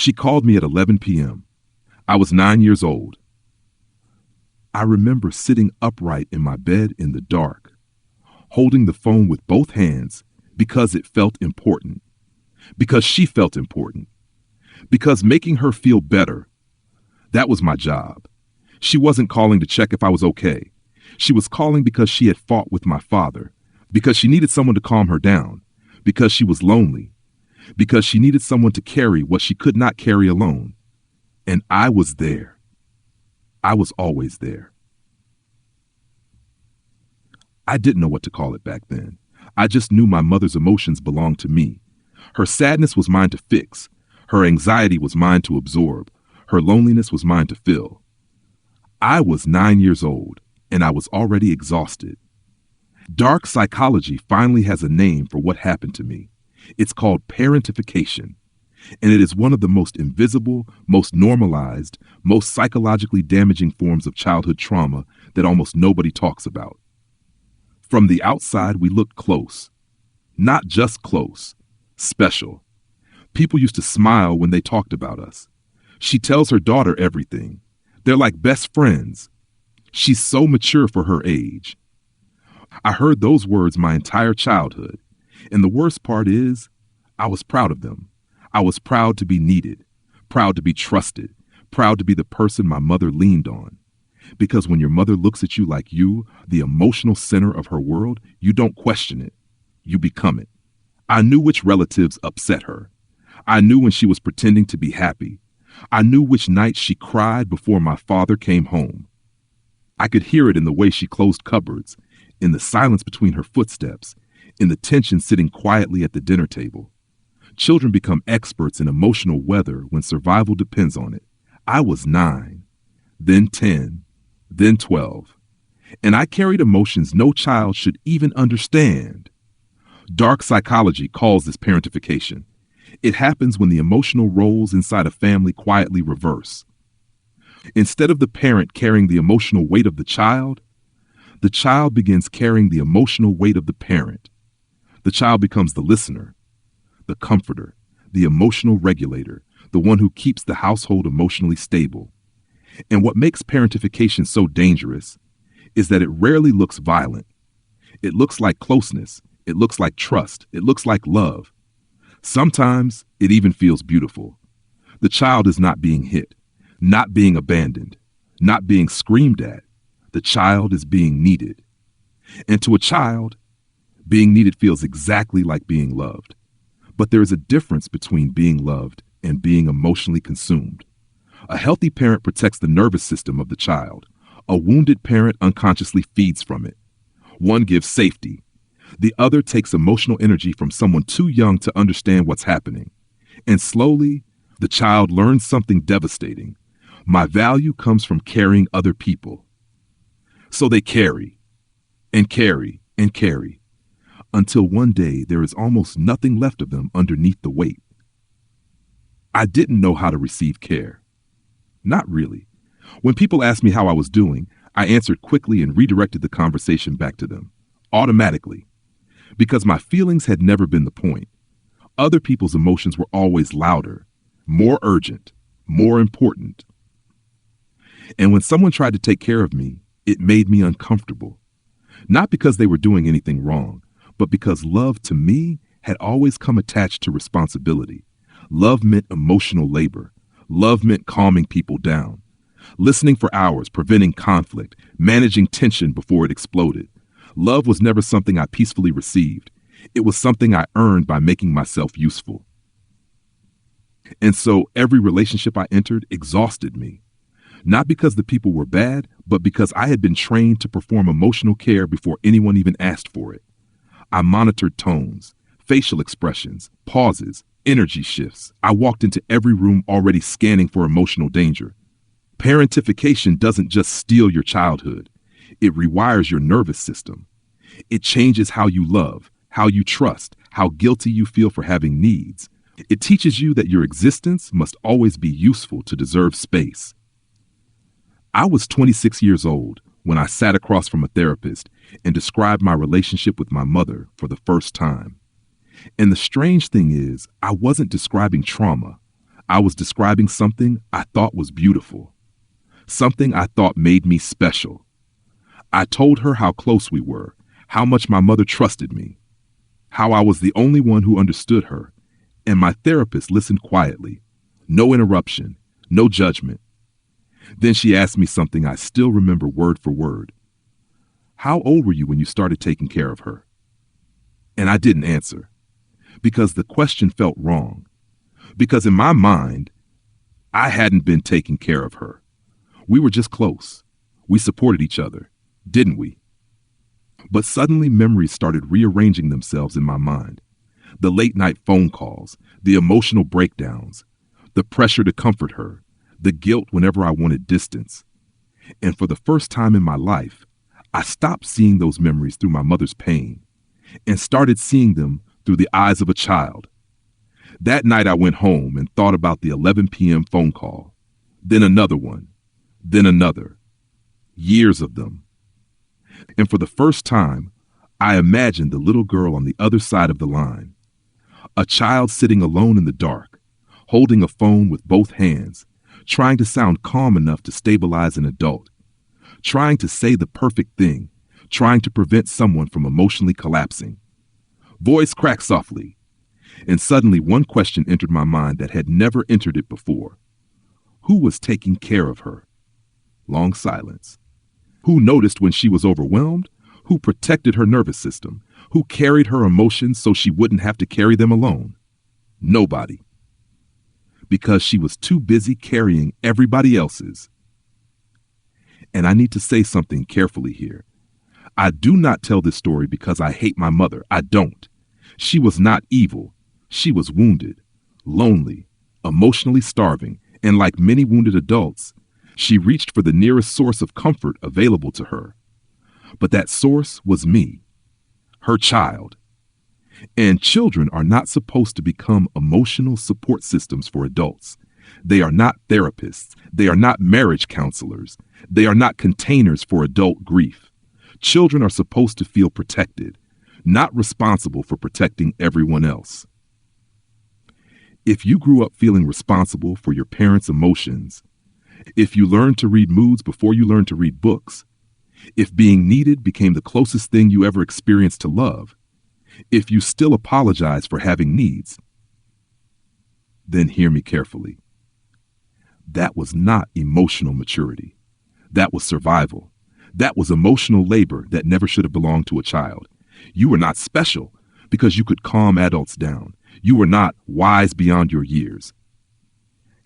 She called me at 11 p.m. I was 9 years old. I remember sitting upright in my bed in the dark, holding the phone with both hands because it felt important, because she felt important, because making her feel better, that was my job. She wasn't calling to check if I was okay. She was calling because she had fought with my father, because she needed someone to calm her down, because she was lonely, because she needed someone to carry what she could not carry alone. And I was there. I was always there. I didn't know what to call it back then. I just knew my mother's emotions belonged to me. Her sadness was mine to fix. Her anxiety was mine to absorb. Her loneliness was mine to fill. I was 9 years old, and I was already exhausted. Dark psychology finally has a name for what happened to me. It's called parentification, and it is one of the most invisible, most normalized, most psychologically damaging forms of childhood trauma that almost nobody talks about. From the outside, we looked close. Not just close, special. People used to smile when they talked about us. She tells her daughter everything. They're like best friends. She's so mature for her age. I heard those words my entire childhood. And the worst part is, I was proud of them. I was proud to be needed, proud to be trusted, proud to be the person my mother leaned on. Because when your mother looks at you like you, the emotional center of her world, you don't question it. You become it. I knew which relatives upset her. I knew when she was pretending to be happy. I knew which nights she cried before my father came home. I could hear it in the way she closed cupboards, in the silence between her footsteps, in the tension sitting quietly at the dinner table. Children become experts in emotional weather when survival depends on it. I was 9, then 10, then 12, and I carried emotions no child should even understand. Dark psychology calls this parentification. It happens when the emotional roles inside a family quietly reverse. Instead of the parent carrying the emotional weight of the child begins carrying the emotional weight of the parent. The child becomes the listener, the comforter, the emotional regulator, the one who keeps the household emotionally stable. And what makes parentification so dangerous is that it rarely looks violent. It looks like closeness. It looks like trust. It looks like love. Sometimes it even feels beautiful. The child is not being hit, not being abandoned, not being screamed at. The child is being needed. And to a child, being needed feels exactly like being loved. But there is a difference between being loved and being emotionally consumed. A healthy parent protects the nervous system of the child. A wounded parent unconsciously feeds from it. One gives safety. The other takes emotional energy from someone too young to understand what's happening. And slowly, the child learns something devastating. My value comes from carrying other people. So they carry, and carry, and carry, until one day there is almost nothing left of them underneath the weight. I didn't know how to receive care. Not really. When people asked me how I was doing, I answered quickly and redirected the conversation back to them, automatically, because my feelings had never been the point. Other people's emotions were always louder, more urgent, more important. And when someone tried to take care of me, it made me uncomfortable. Not because they were doing anything wrong, but because love to me had always come attached to responsibility. Love meant emotional labor. Love meant calming people down, listening for hours, preventing conflict, managing tension before it exploded. Love was never something I peacefully received. It was something I earned by making myself useful. And so every relationship I entered exhausted me. Not because the people were bad, but because I had been trained to perform emotional care before anyone even asked for it. I monitored tones, facial expressions, pauses, energy shifts. I walked into every room already scanning for emotional danger. Parentification doesn't just steal your childhood. It rewires your nervous system. It changes how you love, how you trust, how guilty you feel for having needs. It teaches you that your existence must always be useful to deserve space. I was 26 years old when I sat across from a therapist and described my relationship with my mother for the first time. And the strange thing is, I wasn't describing trauma. I was describing something I thought was beautiful, something I thought made me special. I told her how close we were, how much my mother trusted me, how I was the only one who understood her, and my therapist listened quietly. No interruption, no judgment. Then she asked me something I still remember word for word. How old were you when you started taking care of her? And I didn't answer, because the question felt wrong. Because in my mind, I hadn't been taking care of her. We were just close. We supported each other, didn't we? But suddenly memories started rearranging themselves in my mind. The late night phone calls, the emotional breakdowns, the pressure to comfort her, the guilt whenever I wanted distance. And for the first time in my life, I stopped seeing those memories through my mother's pain and started seeing them through the eyes of a child. That night I went home and thought about the 11 p.m. phone call, then another one, then another, years of them. And for the first time, I imagined the little girl on the other side of the line, a child sitting alone in the dark, holding a phone with both hands, trying to sound calm enough to stabilize an adult, trying to say the perfect thing, trying to prevent someone from emotionally collapsing. Voice cracked softly, and suddenly one question entered my mind that had never entered it before. Who was taking care of her? Long silence. Who noticed when she was overwhelmed? Who protected her nervous system? Who carried her emotions so she wouldn't have to carry them alone? Nobody. Because she was too busy carrying everybody else's. And I need to say something carefully here. I do not tell this story because I hate my mother. I don't. She was not evil. She was wounded, lonely, emotionally starving, and like many wounded adults, she reached for the nearest source of comfort available to her. But that source was me, her child. And children are not supposed to become emotional support systems for adults. They are not therapists. They are not marriage counselors. They are not containers for adult grief. Children are supposed to feel protected, not responsible for protecting everyone else. If you grew up feeling responsible for your parents' emotions, if you learned to read moods before you learned to read books, if being needed became the closest thing you ever experienced to love, if you still apologize for having needs, then hear me carefully. That was not emotional maturity. That was survival. That was emotional labor that never should have belonged to a child. You were not special because you could calm adults down. You were not wise beyond your years.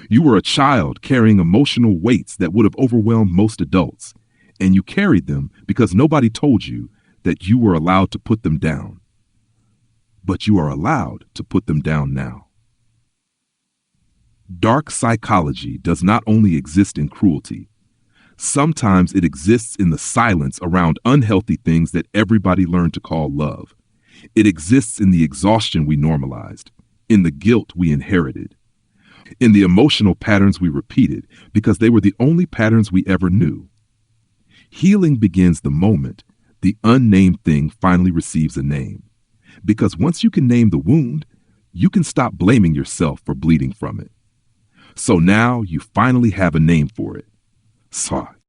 You were a child carrying emotional weights that would have overwhelmed most adults, and you carried them because nobody told you that you were allowed to put them down. But you are allowed to put them down now. Dark psychology does not only exist in cruelty. Sometimes it exists in the silence around unhealthy things that everybody learned to call love. It exists in the exhaustion we normalized, in the guilt we inherited, in the emotional patterns we repeated because they were the only patterns we ever knew. Healing begins the moment the unnamed thing finally receives a name. Because once you can name the wound, you can stop blaming yourself for bleeding from it. So now you finally have a name for it. Saw it.